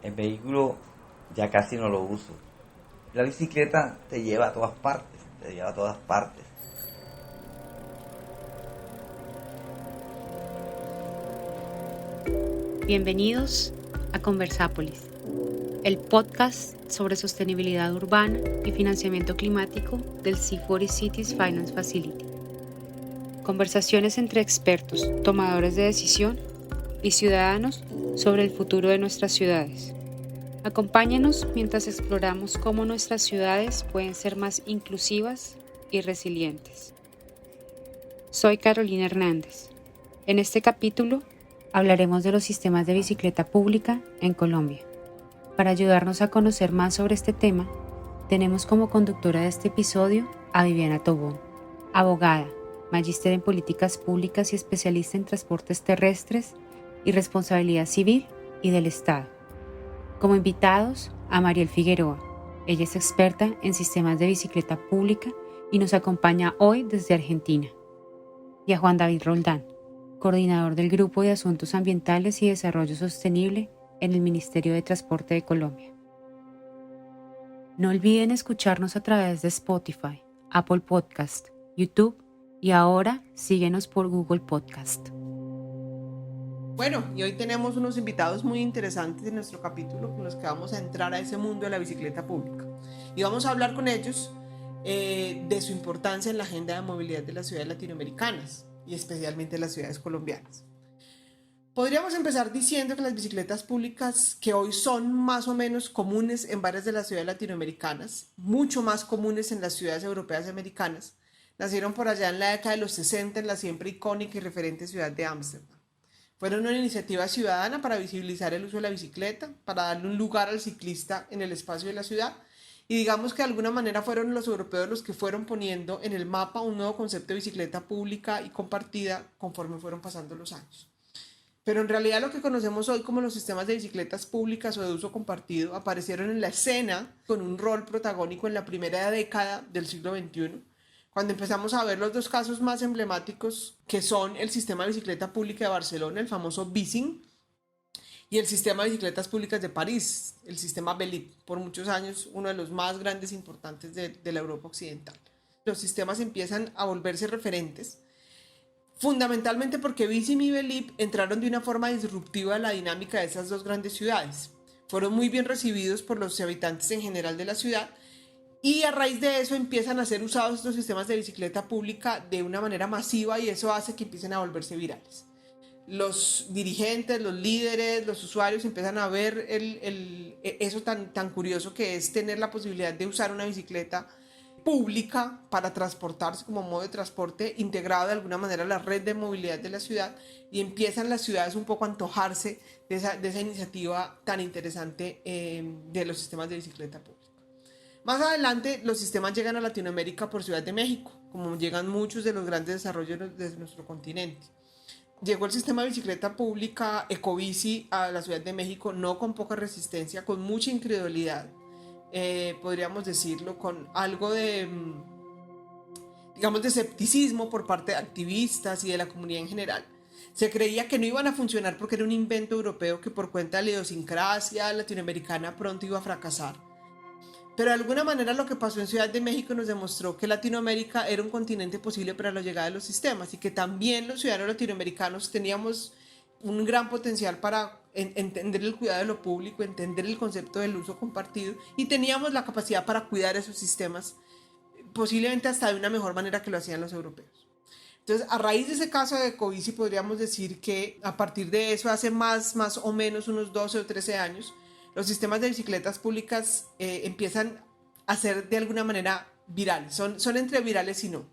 El vehículo ya casi no lo uso. La bicicleta te lleva a todas partes, te lleva a todas partes. Bienvenidos a Conversápolis, el podcast sobre sostenibilidad urbana y financiamiento climático del C40 Cities Finance Facility. Conversaciones entre expertos, tomadores de decisión y ciudadanos sobre el futuro de nuestras ciudades. Acompáñanos mientras exploramos cómo nuestras ciudades pueden ser más inclusivas y resilientes. Soy Carolina Hernández. En este capítulo hablaremos de los sistemas de bicicleta pública en Colombia. Para ayudarnos a conocer más sobre este tema, tenemos como conductora de este episodio a Viviana Tobón, abogada, magíster en políticas públicas y especialista en transportes terrestres y responsabilidad civil y del Estado. Como invitados a Mariel Figueroa. Ella es experta en sistemas de bicicleta pública y nos acompaña hoy desde Argentina. Y a Juan David Roldán, coordinador del Grupo de Asuntos Ambientales y Desarrollo Sostenible en el Ministerio de Transporte de Colombia. No olviden escucharnos a través de Spotify, Apple Podcast, YouTube y ahora síguenos por Google Podcast. Bueno, y hoy tenemos unos invitados muy interesantes en nuestro capítulo con los que vamos a entrar a ese mundo de la bicicleta pública. Y vamos a hablar con ellos de su importancia en la agenda de movilidad de las ciudades latinoamericanas y especialmente en las ciudades colombianas. Podríamos empezar diciendo que las bicicletas públicas, que hoy son más o menos comunes en varias de las ciudades latinoamericanas, mucho más comunes en las ciudades europeas y americanas, nacieron por allá en la década de los 60 en la siempre icónica y referente ciudad de Ámsterdam. Fueron una iniciativa ciudadana para visibilizar el uso de la bicicleta, para darle un lugar al ciclista en el espacio de la ciudad, y digamos que de alguna manera fueron los europeos los que fueron poniendo en el mapa un nuevo concepto de bicicleta pública y compartida conforme fueron pasando los años. Pero en realidad lo que conocemos hoy como los sistemas de bicicletas públicas o de uso compartido aparecieron en la escena con un rol protagónico en la primera década del siglo XXI, cuando empezamos a ver los dos casos más emblemáticos, que son el sistema de bicicleta pública de Barcelona, el famoso Bicing, y el sistema de bicicletas públicas de París, el sistema Velib, por muchos años uno de los más grandes e importantes de la Europa occidental. Los sistemas empiezan a volverse referentes, fundamentalmente porque Bicing y Velib entraron de una forma disruptiva en la dinámica de esas dos grandes ciudades. Fueron muy bien recibidos por los habitantes en general de la ciudad, y a raíz de eso empiezan a ser usados estos sistemas de bicicleta pública de una manera masiva y eso hace que empiecen a volverse virales. Los dirigentes, los líderes, los usuarios empiezan a ver eso tan curioso que es tener la posibilidad de usar una bicicleta pública para transportarse como modo de transporte integrado de alguna manera a la red de movilidad de la ciudad, y empiezan las ciudades un poco a antojarse de esa iniciativa tan interesante de los sistemas de bicicleta pública. Más adelante, los sistemas llegan a Latinoamérica por Ciudad de México, como llegan muchos de los grandes desarrollos de nuestro continente. Llegó el sistema de bicicleta pública Ecobici a la Ciudad de México, no con poca resistencia, con mucha incredulidad, podríamos decirlo, con algo de escepticismo por parte de activistas y de la comunidad en general. Se creía que no iban a funcionar porque era un invento europeo que por cuenta de la idiosincrasia latinoamericana pronto iba a fracasar. Pero de alguna manera lo que pasó en Ciudad de México nos demostró que Latinoamérica era un continente posible para la llegada de los sistemas y que también los ciudadanos latinoamericanos teníamos un gran potencial para entender el cuidado de lo público, entender el concepto del uso compartido, y teníamos la capacidad para cuidar esos sistemas, posiblemente hasta de una mejor manera que lo hacían los europeos. Entonces, a raíz de ese caso de Ecobici, podríamos decir que a partir de eso, hace más o menos unos 12 o 13 años, los sistemas de bicicletas públicas empiezan a ser de alguna manera virales, son entre virales y no.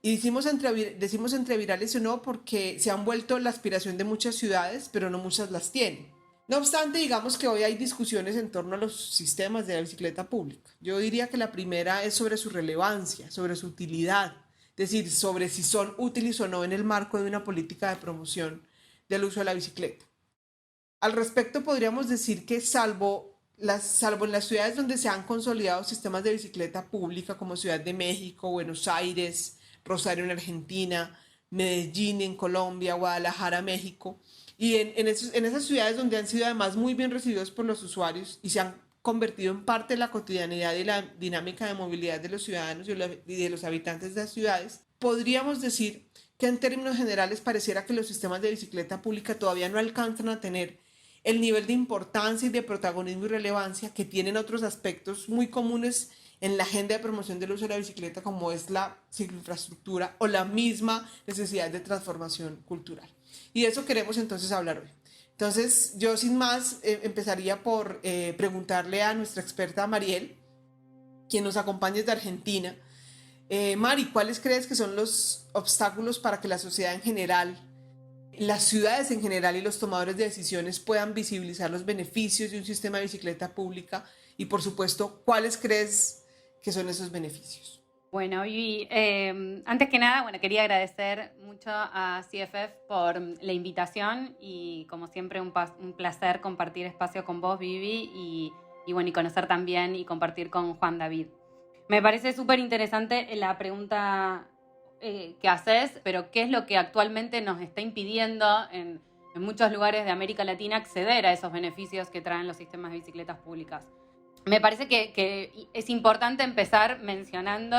Y decimos entre virales y no porque se han vuelto la aspiración de muchas ciudades, pero no muchas las tienen. No obstante, digamos que hoy hay discusiones en torno a los sistemas de la bicicleta pública. Yo diría que la primera es sobre su relevancia, sobre su utilidad, es decir, sobre si son útiles o no en el marco de una política de promoción del uso de la bicicleta. Al respecto, podríamos decir que salvo en las ciudades donde se han consolidado sistemas de bicicleta pública como Ciudad de México, Buenos Aires, Rosario en Argentina, Medellín en Colombia, Guadalajara, México, Y en esas ciudades donde han sido además muy bien recibidos por los usuarios y se han convertido en parte de la cotidianidad y la dinámica de movilidad de los ciudadanos y de los habitantes de las ciudades, podríamos decir que en términos generales pareciera que los sistemas de bicicleta pública todavía no alcanzan a tener el nivel de importancia y de protagonismo y relevancia que tienen otros aspectos muy comunes en la agenda de promoción del uso de la bicicleta, como es la cicloinfraestructura o la misma necesidad de transformación cultural. Y de eso queremos entonces hablar hoy. Entonces, yo sin más empezaría por preguntarle a nuestra experta Mariel, quien nos acompaña desde Argentina. Mari, ¿cuáles crees que son los obstáculos para que la sociedad en general, las ciudades en general y los tomadores de decisiones puedan visibilizar los beneficios de un sistema de bicicleta pública? Y por supuesto, ¿cuáles crees que son esos beneficios? Bueno, y antes que nada, quería agradecer mucho a CFF por la invitación y como siempre un placer compartir espacio con vos, Vivi, y conocer también y compartir con Juan David. Me parece súper interesante la pregunta que haces, pero ¿qué es lo que actualmente nos está impidiendo en muchos lugares de América Latina acceder a esos beneficios que traen los sistemas de bicicletas públicas? Me parece que es importante empezar mencionando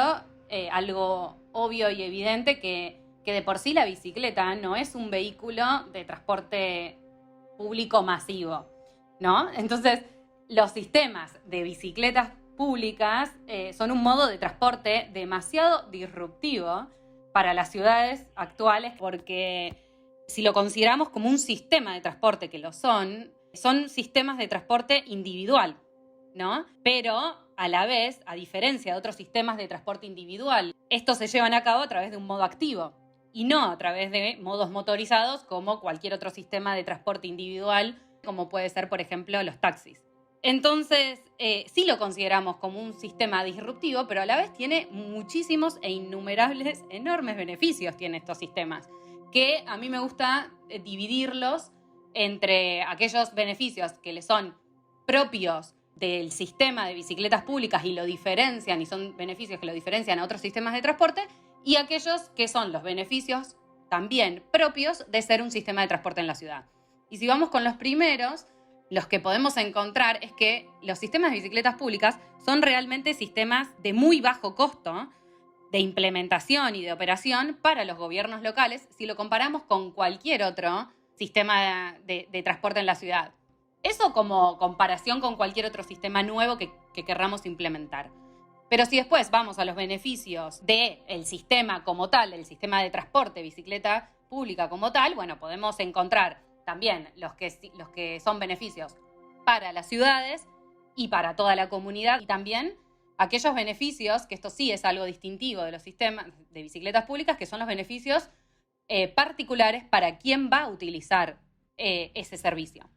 algo obvio y evidente, que de por sí la bicicleta no es un vehículo de transporte público masivo, ¿no? Entonces, los sistemas de bicicletas públicas son un modo de transporte demasiado disruptivo para las ciudades actuales, porque si lo consideramos como un sistema de transporte, que lo son sistemas de transporte individual, ¿no? Pero a la vez, a diferencia de otros sistemas de transporte individual, estos se llevan a cabo a través de un modo activo y no a través de modos motorizados como cualquier otro sistema de transporte individual, como puede ser, por ejemplo, los taxis. Entonces, sí lo consideramos como un sistema disruptivo, pero a la vez tiene muchísimos e innumerables, enormes beneficios tiene estos sistemas, que a mí me gusta dividirlos entre aquellos beneficios que le son propios del sistema de bicicletas públicas y lo diferencian, y son beneficios que lo diferencian a otros sistemas de transporte, y aquellos que son los beneficios también propios de ser un sistema de transporte en la ciudad. Y si vamos con los primeros, los que podemos encontrar es que los sistemas de bicicletas públicas son realmente sistemas de muy bajo costo de implementación y de operación para los gobiernos locales si lo comparamos con cualquier otro sistema de transporte en la ciudad. Eso como comparación con cualquier otro sistema nuevo que querramos implementar. Pero si después vamos a los beneficios del sistema como tal, del sistema de transporte, bicicleta pública como tal, podemos encontrar también los que son beneficios para las ciudades y para toda la comunidad, y también aquellos beneficios, que esto sí es algo distintivo de los sistemas de bicicletas públicas, que son los beneficios particulares para quien va a utilizar ese servicio.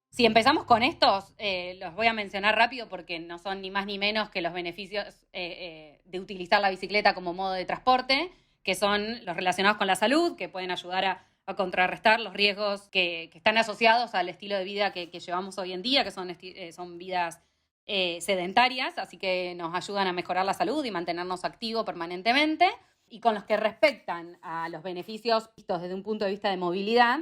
Si empezamos con estos, los voy a mencionar rápido porque no son ni más ni menos que los beneficios de utilizar la bicicleta como modo de transporte, que son los relacionados con la salud, que pueden ayudar a contrarrestar los riesgos que están asociados al estilo de vida que llevamos hoy en día, que son vidas sedentarias, así que nos ayudan a mejorar la salud y mantenernos activos permanentemente. Y con los que respectan a los beneficios vistos desde un punto de vista de movilidad,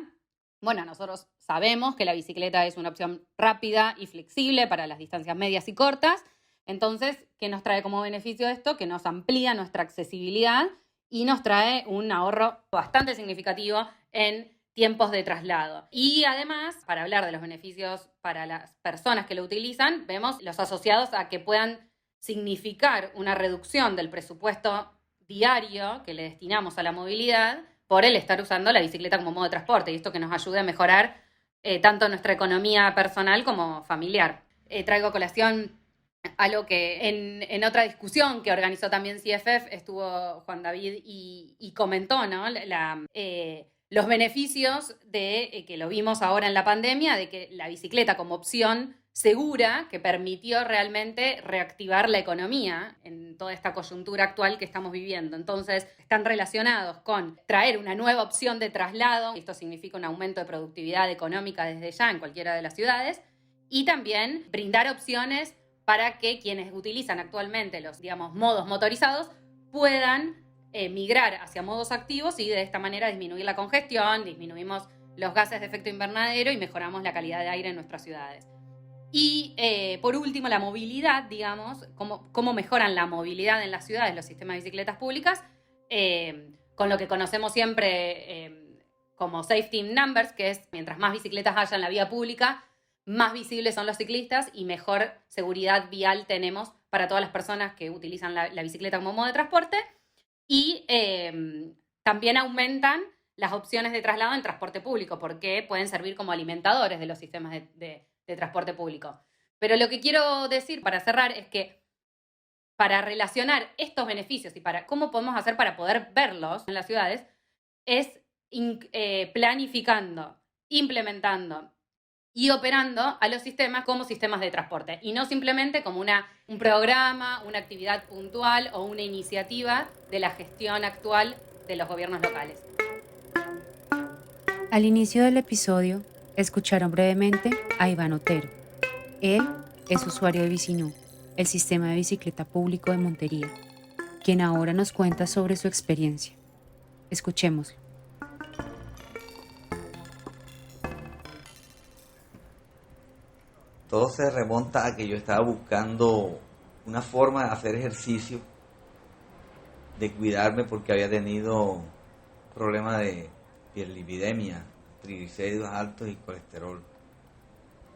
nosotros sabemos que la bicicleta es una opción rápida y flexible para las distancias medias y cortas. Entonces, ¿qué nos trae como beneficio esto? Que nos amplía nuestra accesibilidad y nos trae un ahorro bastante significativo en tiempos de traslado. Y además, para hablar de los beneficios para las personas que lo utilizan, vemos los asociados a que puedan significar una reducción del presupuesto diario que le destinamos a la movilidad por el estar usando la bicicleta como modo de transporte, y esto que nos ayude a mejorar tanto nuestra economía personal como familiar. Traigo a colación algo que en otra discusión que organizó también CFF estuvo Juan David y comentó, ¿no? Los beneficios de que lo vimos ahora en la pandemia, de que la bicicleta como opción segura que permitió realmente reactivar la economía en toda esta coyuntura actual que estamos viviendo. Entonces, están relacionados con traer una nueva opción de traslado, esto significa un aumento de productividad económica desde ya en cualquiera de las ciudades, y también brindar opciones para que quienes utilizan actualmente los, modos motorizados puedan migrar hacia modos activos y de esta manera disminuir la congestión, disminuimos los gases de efecto invernadero y mejoramos la calidad de aire en nuestras ciudades. Y por último, la movilidad, digamos, cómo mejoran la movilidad en las ciudades los sistemas de bicicletas públicas, con lo que conocemos siempre como safety in numbers, que es mientras más bicicletas haya en la vía pública, más visibles son los ciclistas y mejor seguridad vial tenemos para todas las personas que utilizan la bicicleta como modo de transporte. Y también aumentan las opciones de traslado en transporte público, porque pueden servir como alimentadores de los sistemas de transporte público. Pero lo que quiero decir para cerrar es que para relacionar estos beneficios y para cómo podemos hacer para poder verlos en las ciudades es planificando, implementando y operando a los sistemas como sistemas de transporte y no simplemente como un programa, una actividad puntual o una iniciativa de la gestión actual de los gobiernos locales. Al inicio del episodio, escucharon brevemente a Iván Otero. Él es usuario de Bicinú, el sistema de bicicleta público de Montería, quien ahora nos cuenta sobre su experiencia. Escuchémoslo. Todo se remonta a que yo estaba buscando una forma de hacer ejercicio, de cuidarme porque había tenido problemas de hiperlipidemia, triglicéridos altos y colesterol.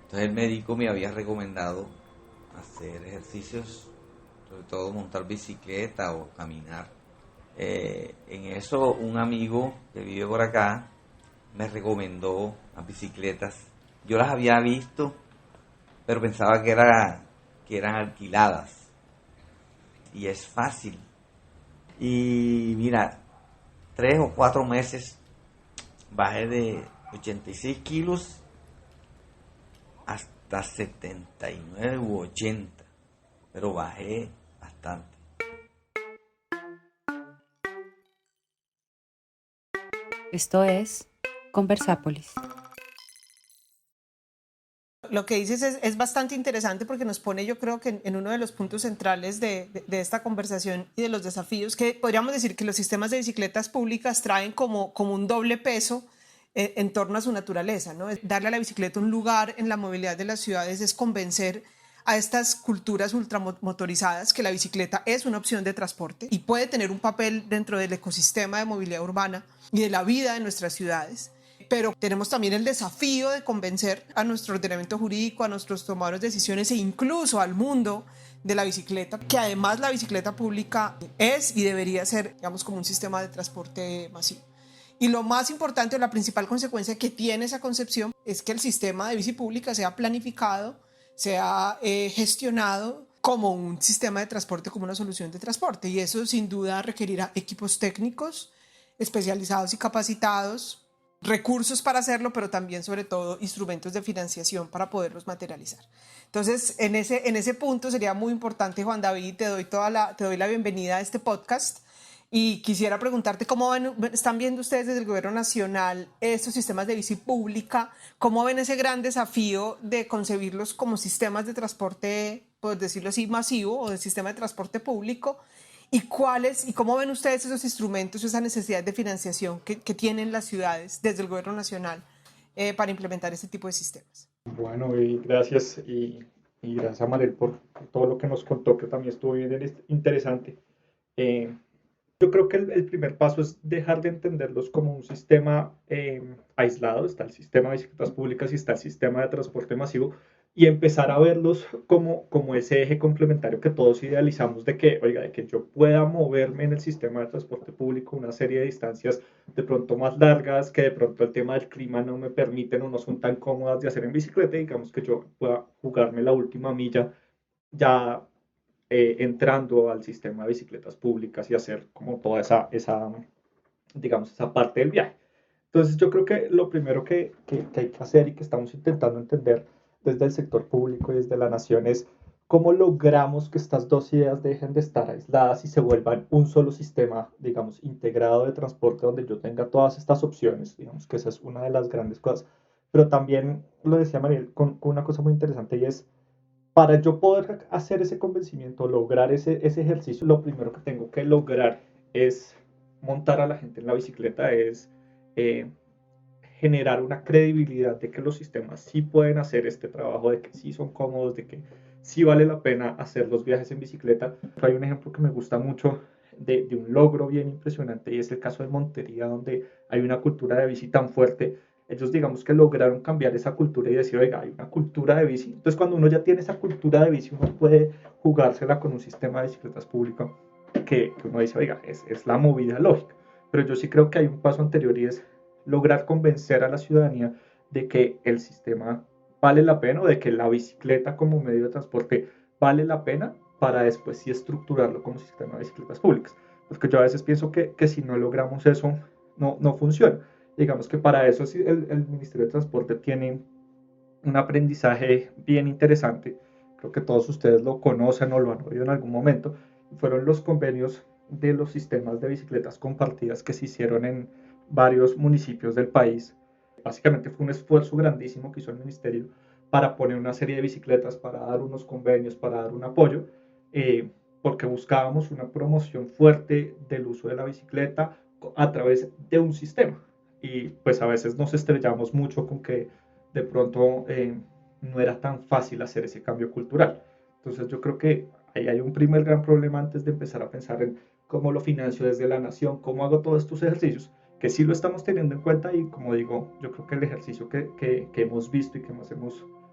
Entonces el médico me había recomendado hacer ejercicios, sobre todo montar bicicleta o caminar. En eso un amigo que vive por acá me recomendó las bicicletas. Yo las había visto, pero pensaba que eran alquiladas. Y es fácil. Y mira, 3 o 4 meses bajé de 86 kilos hasta 79 u 80. Pero bajé bastante. Esto es Conversápolis. Lo que dices es bastante interesante porque nos pone, yo creo que en uno de los puntos centrales de esta conversación y de los desafíos, que podríamos decir que los sistemas de bicicletas públicas traen como un doble peso en torno a su naturaleza, ¿no? Darle a la bicicleta un lugar en la movilidad de las ciudades es convencer a estas culturas ultramotorizadas que la bicicleta es una opción de transporte y puede tener un papel dentro del ecosistema de movilidad urbana y de la vida de nuestras ciudades. Pero tenemos también el desafío de convencer a nuestro ordenamiento jurídico, a nuestros tomadores de decisiones e incluso al mundo de la bicicleta, que además la bicicleta pública es y debería ser, digamos, como un sistema de transporte masivo. Y lo más importante, la principal consecuencia que tiene esa concepción es que el sistema de bici pública sea planificado, sea gestionado como un sistema de transporte, como una solución de transporte. Y eso sin duda requerirá equipos técnicos especializados y capacitados, recursos para hacerlo, pero también sobre todo instrumentos de financiación para poderlos materializar. Entonces, en ese punto sería muy importante, Juan David, te doy la bienvenida a este podcast y quisiera preguntarte cómo están viendo ustedes desde el Gobierno Nacional estos sistemas de bici pública, cómo ven ese gran desafío de concebirlos como sistemas de transporte, por decirlo así, masivo o de sistema de transporte público. ¿Y cómo ven ustedes esos instrumentos, esa necesidad de financiación que tienen las ciudades desde el Gobierno Nacional para implementar este tipo de sistemas? Bueno, y gracias gracias a Marel por todo lo que nos contó, que también estuvo bien interesante. Yo creo que el primer paso es dejar de entenderlos como un sistema aislado. Está el sistema de bicicletas públicas y está el sistema de transporte masivo, y empezar a verlos como ese eje complementario que todos idealizamos de que yo pueda moverme en el sistema de transporte público una serie de distancias de pronto más largas, que de pronto el tema del clima no me permiten o no son tan cómodas de hacer en bicicleta, y digamos que yo pueda jugarme la última milla ya entrando al sistema de bicicletas públicas y hacer como toda esa parte del viaje. Entonces yo creo que lo primero que hay que hacer y que estamos intentando entender desde el sector público y desde la nación es cómo logramos que estas dos ideas dejen de estar aisladas y se vuelvan un solo sistema, digamos, integrado de transporte, donde yo tenga todas estas opciones. Digamos que esa es una de las grandes cosas. Pero también lo decía Mariel con una cosa muy interesante, y es, para yo poder hacer ese convencimiento, lograr ese ejercicio, lo primero que tengo que lograr es montar a la gente en la bicicleta, es generar una credibilidad de que los sistemas sí pueden hacer este trabajo, de que sí son cómodos, de que sí vale la pena hacer los viajes en bicicleta. Hay un ejemplo que me gusta mucho de un logro bien impresionante y es el caso de Montería, donde hay una cultura de bici tan fuerte. Ellos digamos que lograron cambiar esa cultura y decir, oiga, hay una cultura de bici. Entonces cuando uno ya tiene esa cultura de bici, uno puede jugársela con un sistema de bicicletas público que uno dice, oiga, es la movida lógica. Pero yo sí creo que hay un paso anterior y es lograr convencer a la ciudadanía de que el sistema vale la pena o de que la bicicleta como medio de transporte vale la pena para después sí estructurarlo como sistema de bicicletas públicas. Porque yo a veces pienso que si no logramos eso, no funciona. Digamos que para eso sí, el Ministerio de Transporte tiene un aprendizaje bien interesante. Creo que todos ustedes lo conocen o lo han oído en algún momento. Fueron los convenios de los sistemas de bicicletas compartidas que se hicieron en varios municipios del país. Básicamente fue un esfuerzo grandísimo que hizo el ministerio para poner una serie de bicicletas, para dar unos convenios, para dar un apoyo, porque buscábamos una promoción fuerte del uso de la bicicleta a través de un sistema. Y pues a veces nos estrellamos mucho con que de pronto no era tan fácil hacer ese cambio cultural. Entonces yo creo que ahí hay un primer gran problema antes de empezar a pensar en cómo lo financio desde la nación, cómo hago todos estos ejercicios, que sí lo estamos teniendo en cuenta y como digo, yo creo que el ejercicio que hemos visto y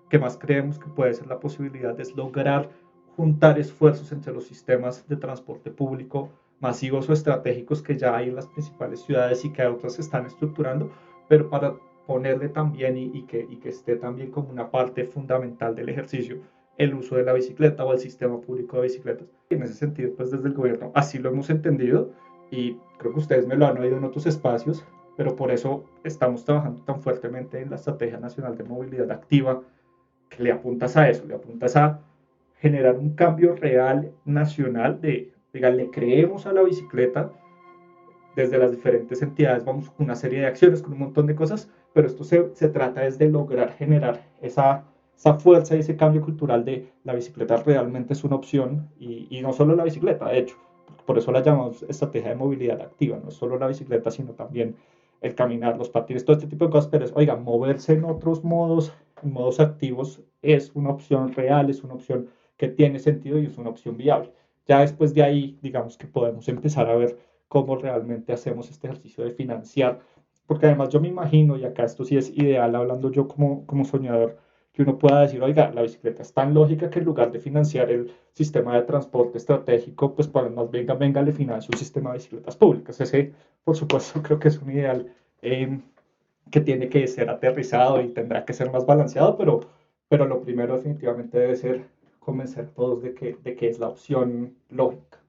que más creemos que puede ser la posibilidad es lograr juntar esfuerzos entre los sistemas de transporte público masivos o estratégicos que ya hay en las principales ciudades y que otras se están estructurando, pero para ponerle también y que esté también como una parte fundamental del ejercicio el uso de la bicicleta o el sistema público de bicicletas. Y en ese sentido, pues desde el gobierno así lo hemos entendido y creo que ustedes me lo han oído en otros espacios, pero por eso estamos trabajando tan fuertemente en la Estrategia Nacional de Movilidad Activa, que le apuntas a eso, le apuntas a generar un cambio real nacional de, diga, le creemos a la bicicleta desde las diferentes entidades, vamos con una serie de acciones, con un montón de cosas, pero esto se trata es de lograr generar esa fuerza y ese cambio cultural de la bicicleta realmente es una opción y no solo la bicicleta, de hecho, por eso la llamamos estrategia de movilidad activa, no es solo la bicicleta, sino también el caminar, los patines, todo este tipo de cosas, pero es, oiga, moverse en otros modos, en modos activos, es una opción real, es una opción que tiene sentido y es una opción viable. Ya después de ahí, digamos que podemos empezar a ver cómo realmente hacemos este ejercicio de financiar, porque además yo me imagino, y acá esto sí es ideal, hablando yo como soñador, que uno pueda decir, oiga, la bicicleta es tan lógica que en lugar de financiar el sistema de transporte estratégico, pues para más venga, le financio un sistema de bicicletas públicas. Ese, por supuesto, creo que es un ideal que tiene que ser aterrizado y tendrá que ser más balanceado, pero lo primero definitivamente debe ser convencer a todos de que es la opción lógica.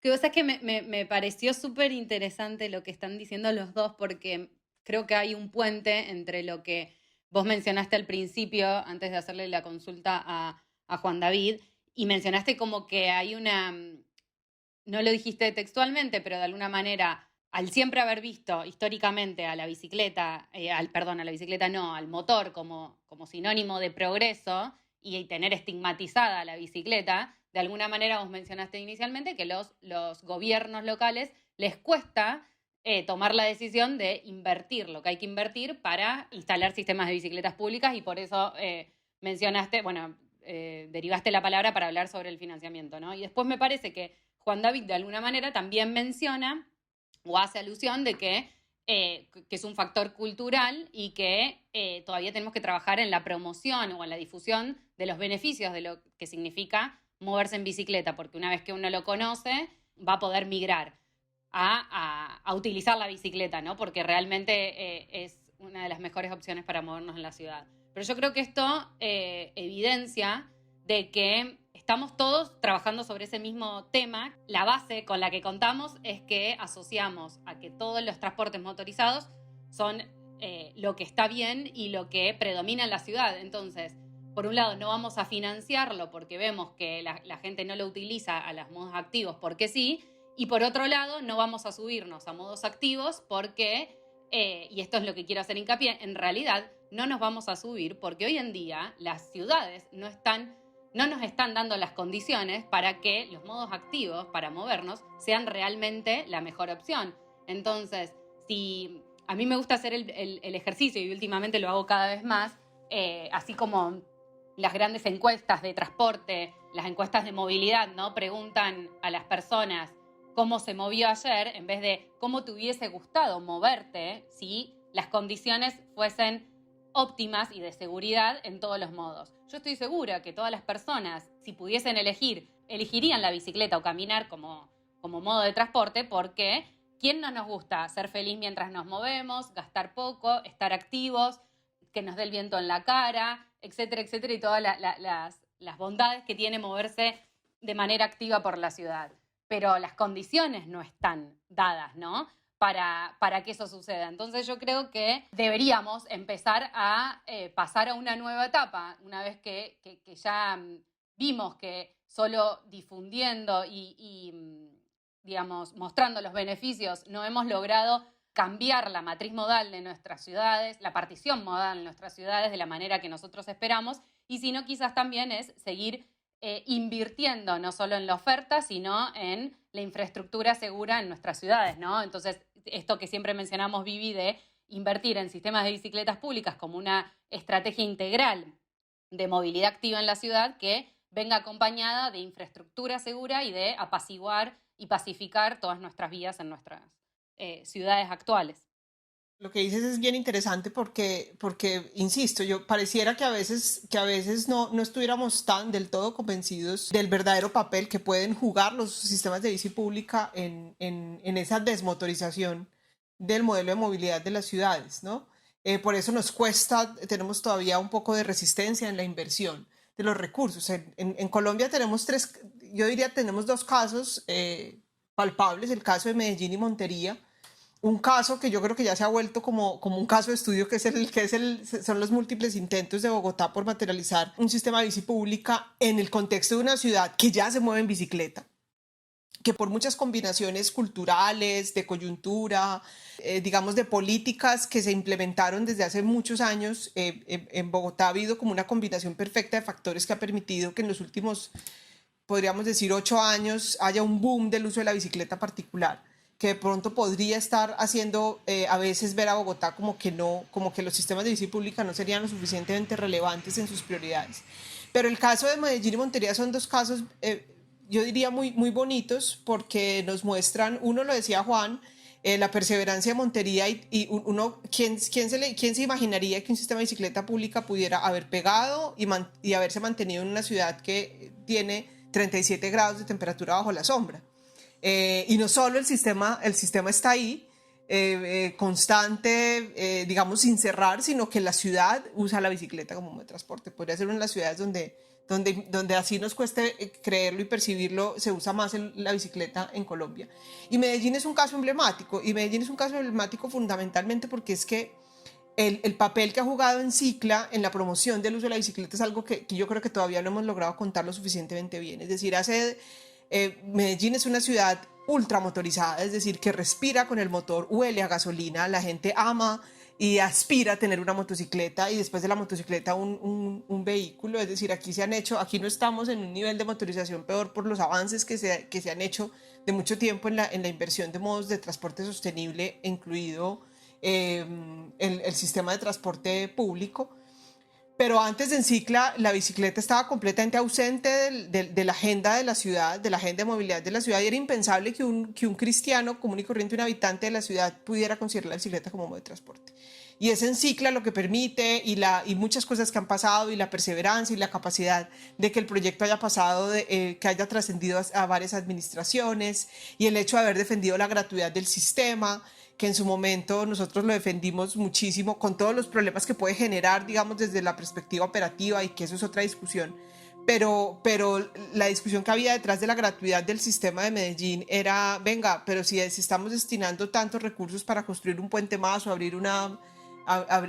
Que vos sabés que me pareció súper interesante lo que están diciendo los dos, porque creo que hay un puente entre lo que vos mencionaste al principio, antes de hacerle la consulta a Juan David, y mencionaste como que hay una, no lo dijiste textualmente, pero de alguna manera, al siempre haber visto históricamente a la bicicleta, al motor como sinónimo de progreso y tener estigmatizada a la bicicleta, de alguna manera vos mencionaste inicialmente que los gobiernos locales les cuesta tomar la decisión de invertir lo que hay que invertir para instalar sistemas de bicicletas públicas y por eso mencionaste, derivaste la palabra para hablar sobre el financiamiento, ¿no? Y después me parece que Juan David de alguna manera también menciona o hace alusión de que es un factor cultural y que todavía tenemos que trabajar en la promoción o en la difusión de los beneficios de lo que significa moverse en bicicleta, porque una vez que uno lo conoce, va a poder migrar a utilizar la bicicleta, ¿no? Porque realmente es una de las mejores opciones para movernos en la ciudad. Pero yo creo que esto evidencia de que estamos todos trabajando sobre ese mismo tema. La base con la que contamos es que asociamos a que todos los transportes motorizados son lo que está bien y lo que predomina en la ciudad. Entonces, por un lado, no vamos a financiarlo porque vemos que la gente no lo utiliza a los modos activos porque sí, y por otro lado, no vamos a subirnos a modos activos porque, y esto es lo que quiero hacer hincapié, en realidad no nos vamos a subir porque hoy en día las ciudades no nos están dando las condiciones para que los modos activos para movernos sean realmente la mejor opción. Entonces, si a mí me gusta hacer el ejercicio y últimamente lo hago cada vez más, así como las grandes encuestas de transporte, las encuestas de movilidad, ¿no? Preguntan a las personas cómo se movió ayer en vez de cómo te hubiese gustado moverte si las condiciones fuesen óptimas y de seguridad en todos los modos. Yo estoy segura que todas las personas, si pudiesen elegir, elegirían la bicicleta o caminar como modo de transporte, porque ¿quién no nos gusta ser feliz mientras nos movemos, gastar poco, estar activos, que nos dé el viento en la cara, etcétera, etcétera, y todas las bondades que tiene moverse de manera activa por la ciudad? Pero las condiciones no están dadas, ¿no?, para que eso suceda. Entonces yo creo que deberíamos empezar a pasar a una nueva etapa, una vez que ya vimos que solo difundiendo y digamos, mostrando los beneficios, no hemos logrado cambiar la matriz modal de nuestras ciudades, la partición modal de nuestras ciudades de la manera que nosotros esperamos, y si no, quizás también es seguir invirtiendo no solo en la oferta, sino en la infraestructura segura en nuestras ciudades, ¿no? Entonces, esto que siempre mencionamos, Vivi, de invertir en sistemas de bicicletas públicas como una estrategia integral de movilidad activa en la ciudad que venga acompañada de infraestructura segura y de apaciguar y pacificar todas nuestras vías en nuestras ciudades actuales. Lo que dices es bien interesante porque insisto, yo pareciera que a veces no estuviéramos tan del todo convencidos del verdadero papel que pueden jugar los sistemas de bici pública en esa desmotorización del modelo de movilidad de las ciudades, ¿no? Por eso nos cuesta, tenemos todavía un poco de resistencia en la inversión de los recursos. En Colombia tenemos tenemos dos casos palpables, el caso de Medellín y Montería. Un caso que yo creo que ya se ha vuelto como un caso de estudio, son los múltiples intentos de Bogotá por materializar un sistema de bici pública en el contexto de una ciudad que ya se mueve en bicicleta, que por muchas combinaciones culturales, de coyuntura, digamos de políticas que se implementaron desde hace muchos años, en Bogotá ha habido como una combinación perfecta de factores que ha permitido que en los últimos, podríamos decir, 8 años haya un boom del uso de la bicicleta particular, que de pronto podría estar haciendo a veces ver a Bogotá como que los sistemas de bici pública no serían lo suficientemente relevantes en sus prioridades. Pero el caso de Medellín y Montería son dos casos, yo diría, muy, muy bonitos, porque nos muestran, uno lo decía Juan, la perseverancia de Montería y uno, ¿quién se imaginaría que un sistema de bicicleta pública pudiera haber pegado y haberse mantenido en una ciudad que tiene 37 grados de temperatura bajo la sombra? Y no solo el sistema está ahí, constante, digamos, sin cerrar, sino que la ciudad usa la bicicleta como modo de transporte. Podría ser una de las ciudades donde así nos cueste creerlo y percibirlo, se usa más la bicicleta en Colombia. Y Medellín es un caso emblemático, fundamentalmente porque es que el papel que ha jugado en Cicla en la promoción del uso de la bicicleta es algo que yo creo que todavía no hemos logrado contar lo suficientemente bien. Es decir, Medellín es una ciudad ultramotorizada, es decir, que respira con el motor, huele a gasolina, la gente ama y aspira a tener una motocicleta y después de la motocicleta un vehículo. Es decir, aquí no estamos en un nivel de motorización peor por los avances que se han hecho de mucho tiempo en la inversión de modos de transporte sostenible, incluido el sistema de transporte público. Pero antes de Encicla, la bicicleta estaba completamente ausente de la agenda de la ciudad, de la agenda de movilidad de la ciudad, y era impensable que un cristiano común y corriente, un habitante de la ciudad, pudiera considerar la bicicleta como modo de transporte. Y es Encicla lo que permite, y muchas cosas que han pasado, y la perseverancia y la capacidad de que el proyecto haya pasado, que haya trascendido a varias administraciones, y el hecho de haber defendido la gratuidad del sistema, que en su momento nosotros lo defendimos muchísimo, con todos los problemas que puede generar, digamos, desde la perspectiva operativa, y que eso es otra discusión. Pero la discusión que había detrás de la gratuidad del sistema de Medellín era, venga, pero si estamos destinando tantos recursos para construir un puente más o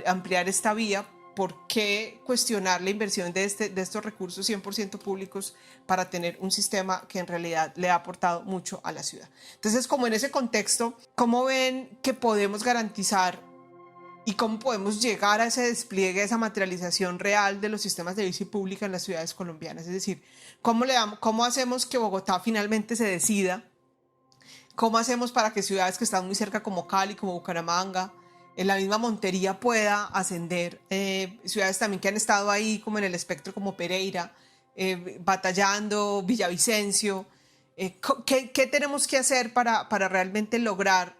ampliar esta vía, ¿por qué cuestionar la inversión de estos recursos 100% públicos para tener un sistema que en realidad le ha aportado mucho a la ciudad? Entonces, como en ese contexto, ¿cómo ven que podemos garantizar y cómo podemos llegar a ese despliegue, a esa materialización real de los sistemas de bici pública en las ciudades colombianas? Es decir, ¿cómo hacemos que Bogotá finalmente se decida? ¿Cómo hacemos para que ciudades que están muy cerca como Cali, como Bucaramanga, la misma Montería pueda ascender, ciudades también que han estado ahí como en el espectro como Pereira, batallando, Villavicencio. ¿Qué tenemos que hacer para realmente lograr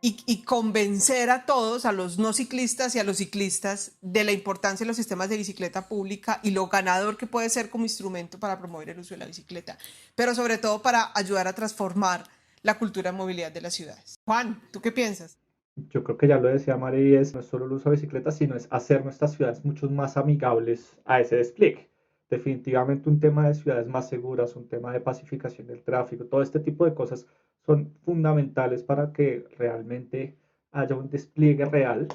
y convencer a todos, a los no ciclistas y a los ciclistas, de la importancia de los sistemas de bicicleta pública y lo ganador que puede ser como instrumento para promover el uso de la bicicleta, pero sobre todo para ayudar a transformar la cultura de movilidad de las ciudades? Juan, ¿tú qué piensas? Yo creo que ya lo decía Mari, no es solo el uso de bicicletas, sino es hacer nuestras ciudades mucho más amigables a ese despliegue. Definitivamente un tema de ciudades más seguras, un tema de pacificación del tráfico, todo este tipo de cosas son fundamentales para que realmente haya un despliegue real.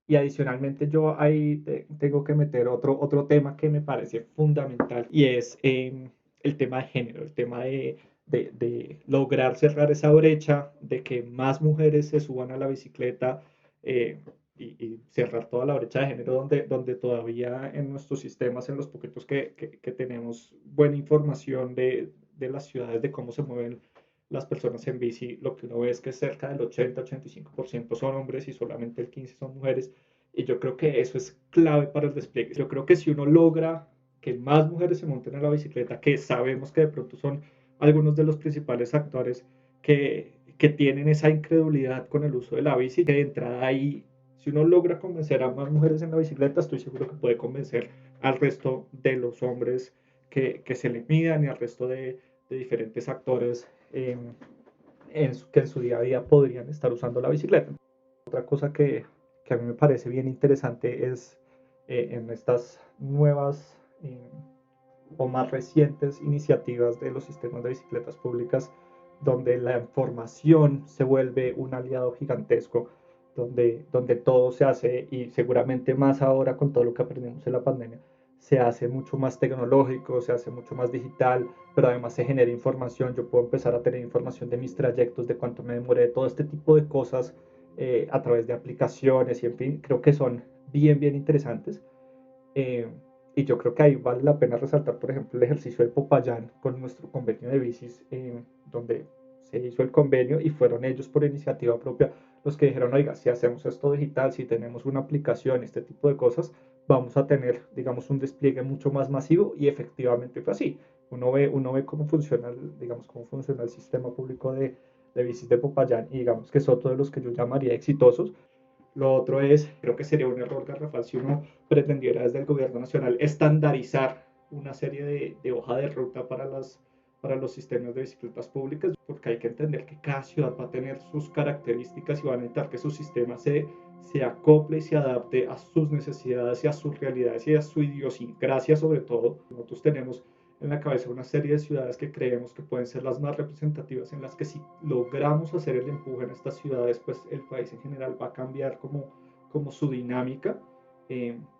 Y adicionalmente yo ahí tengo que meter otro tema que me parece fundamental y es el tema de género, el tema de lograr cerrar esa brecha, de que más mujeres se suban a la bicicleta y cerrar toda la brecha de género donde todavía en nuestros sistemas, en los poquitos que tenemos buena información de las ciudades, de cómo se mueven las personas en bici, lo que uno ve es que cerca del 80-85% son hombres y solamente el 15% son mujeres. Y yo creo que eso es clave para el despliegue. Yo creo que si uno logra que más mujeres se monten a la bicicleta, que sabemos que de pronto son algunos de los principales actores que tienen esa incredulidad con el uso de la bici, que de entrada ahí, si uno logra convencer a más mujeres en la bicicleta, estoy seguro que puede convencer al resto de los hombres que se le midan y al resto de diferentes actores que en su día a día podrían estar usando la bicicleta. Otra cosa que a mí me parece bien interesante es en estas nuevas o más recientes iniciativas de los sistemas de bicicletas públicas, donde la información se vuelve un aliado gigantesco, donde todo se hace, y seguramente más ahora con todo lo que aprendimos en la pandemia, se hace mucho más tecnológico, se hace mucho más digital, pero además se genera información. Yo puedo empezar a tener información de mis trayectos, de cuánto me demoré, todo este tipo de cosas a través de aplicaciones y en fin, creo que son bien interesantes. Eh, y yo creo que ahí vale la pena resaltar, por ejemplo, el ejercicio del Popayán con nuestro convenio de bicis, donde se hizo el convenio y fueron ellos por iniciativa propia los que dijeron, oiga, si hacemos esto digital, si tenemos una aplicación, este tipo de cosas, vamos a tener, digamos, un despliegue mucho más masivo, y efectivamente fue así. Uno ve cómo funciona, digamos, cómo funciona el sistema público de bicis de Popayán, y digamos que es otro de los que yo llamaría exitosos. Lo otro es, creo que sería un error garrafal si uno pretendiera desde el gobierno nacional estandarizar una serie de hoja de ruta para los sistemas de bicicletas públicas, porque hay que entender que cada ciudad va a tener sus características y va a necesitar que su sistema se acople y se adapte a sus necesidades y a sus realidades y a su idiosincrasia sobre todo. Nosotros tenemos en la cabeza una serie de ciudades que creemos que pueden ser las más representativas, en las que si logramos hacer el empuje en estas ciudades, pues el país en general va a cambiar como su dinámica,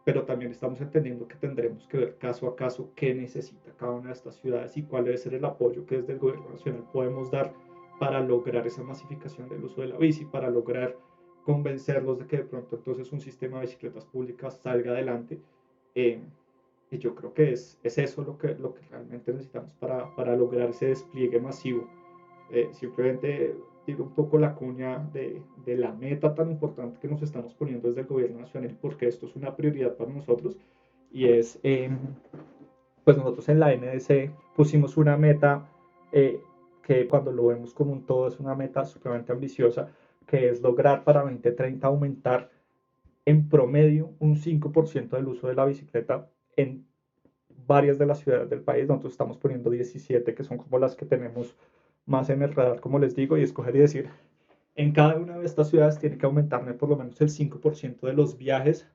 pero también estamos entendiendo que tendremos que ver caso a caso qué necesita cada una de estas ciudades y cuál debe ser el apoyo que desde el gobierno nacional podemos dar para lograr esa masificación del uso de la bici, para lograr convencerlos de que de pronto entonces un sistema de bicicletas públicas salga adelante. Y yo creo que es eso lo que realmente necesitamos para lograr ese despliegue masivo. Simplemente tiro un poco la cuña de la meta tan importante que nos estamos poniendo desde el gobierno nacional, porque esto es una prioridad para nosotros, y es, pues nosotros en la NDC pusimos una meta que cuando lo vemos como un todo es una meta supremamente ambiciosa, que es lograr para 2030 aumentar en promedio un 5% del uso de la bicicleta en varias de las ciudades del país. Nosotros estamos poniendo 17, que son como las que tenemos más en el radar, como les digo, y escoger y decir, en cada una de estas ciudades tiene que aumentarme por lo menos el 5% de los viajes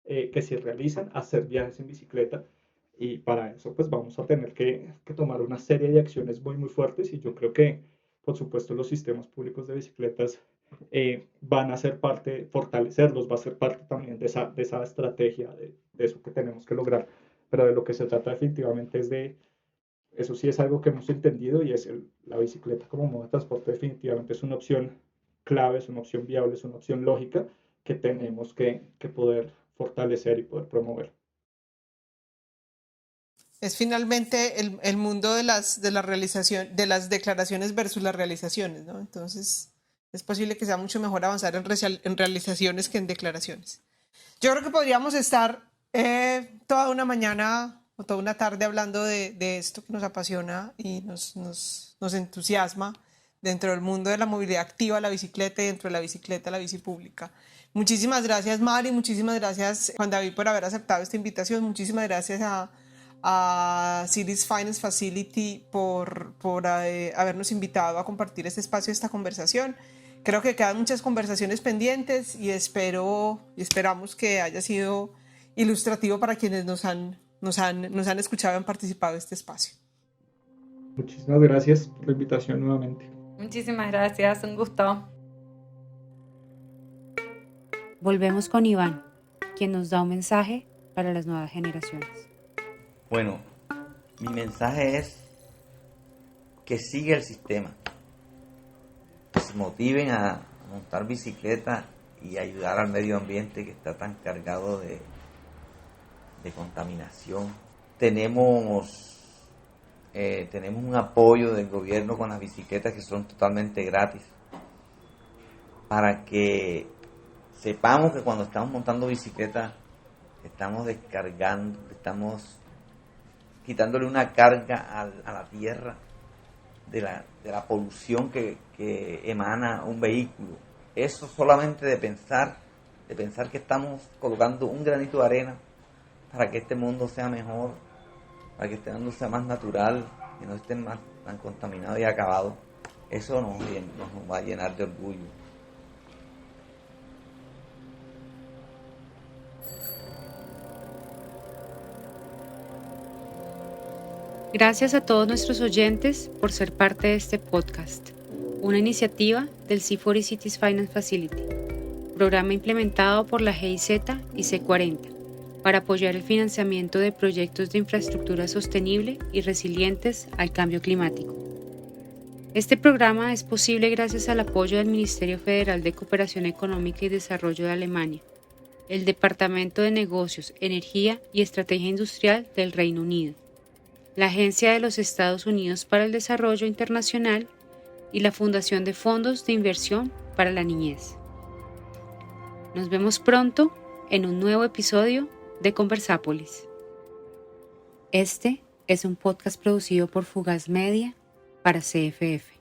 que se realizan a hacer viajes en bicicleta. Y para eso pues vamos a tener que tomar una serie de acciones muy fuertes, y yo creo que por supuesto los sistemas públicos de bicicletas van a ser parte, fortalecerlos, va a ser parte también de esa estrategia, de eso que tenemos que lograr. Pero de lo que se trata definitivamente es eso sí es algo que hemos entendido, y es la bicicleta como modo de transporte definitivamente es una opción clave, es una opción viable, es una opción lógica que tenemos que poder fortalecer y poder promover. Es finalmente el mundo de las realizaciones, de las declaraciones versus las realizaciones, ¿no? Entonces, Es posible que sea mucho mejor avanzar en realizaciones que en declaraciones. Yo creo que podríamos estar toda una mañana o toda una tarde hablando de esto que nos apasiona y nos entusiasma dentro del mundo de la movilidad activa, la bicicleta, y dentro de la bicicleta, la bici pública. Muchísimas gracias, Mari, muchísimas gracias, Juan David, por haber aceptado esta invitación. Muchísimas gracias a Cities Finance Facility por habernos invitado a compartir este espacio, esta conversación. Creo que quedan muchas conversaciones pendientes y esperamos que haya sido ilustrativo para quienes nos han escuchado y han participado en este espacio. Muchísimas gracias por la invitación nuevamente. Muchísimas gracias, un gusto. Volvemos con Iván, quien nos da un mensaje para las nuevas generaciones. Bueno, mi mensaje es que siga el sistema, que se motiven a montar bicicleta y ayudar al medio ambiente que está tan cargado de contaminación. Tenemos un apoyo del gobierno con las bicicletas que son totalmente gratis, para que sepamos que cuando estamos montando bicicleta estamos descargando, estamos quitándole una carga a la tierra de la polución que emana un vehículo. Eso solamente de pensar que estamos colocando un granito de arena para que este mundo sea mejor, para que este mundo sea más natural, que no esté más tan contaminado y acabado, eso nos va a llenar de orgullo. Gracias a todos nuestros oyentes por ser parte de este podcast, una iniciativa del C40 Cities Finance Facility, programa implementado por la GIZ y C40 para apoyar el financiamiento de proyectos de infraestructura sostenible y resilientes al cambio climático. Este programa es posible gracias al apoyo del Ministerio Federal de Cooperación Económica y Desarrollo de Alemania, el Departamento de Negocios, Energía y Estrategia Industrial del Reino Unido, la Agencia de los Estados Unidos para el Desarrollo Internacional y la Fundación de Fondos de Inversión para la Niñez. Nos vemos pronto en un nuevo episodio de Conversápolis. Este es un podcast producido por Fugaz Media para CFF.